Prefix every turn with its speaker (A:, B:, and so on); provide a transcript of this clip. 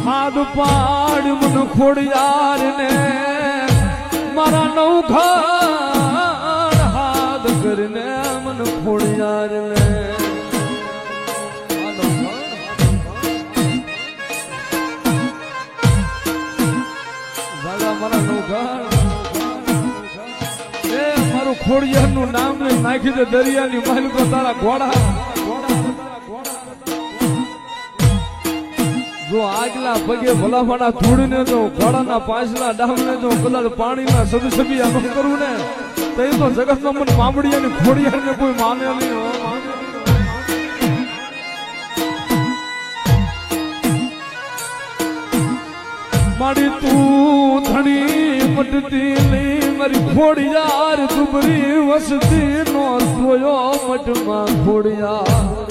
A: હાથ પાડ મન ખોડિયાર ને મારા નવ ઘર હાથ કરીને મન ખોડિયાર ને મારા નવ ઘર એ મારું ખોડિયાર નું નામ ને નાખી દે દરિયાની માલિકો તારા ઘોડા જો આગલા પગે ભલાફાના ધૂળને જો ઘોડાના પાછલા ડામને જો કદાચ પાણીના સબસબી આમ કરું ને તો એ તો જગતમાં મને મામડિયાની ખોડિયારને કોઈ માને નહીં મારી તું ધણી મટતી નહીં મારી ખોડિયાર દુબરી વસતી નો જોયો મટમાં ખોડિયાર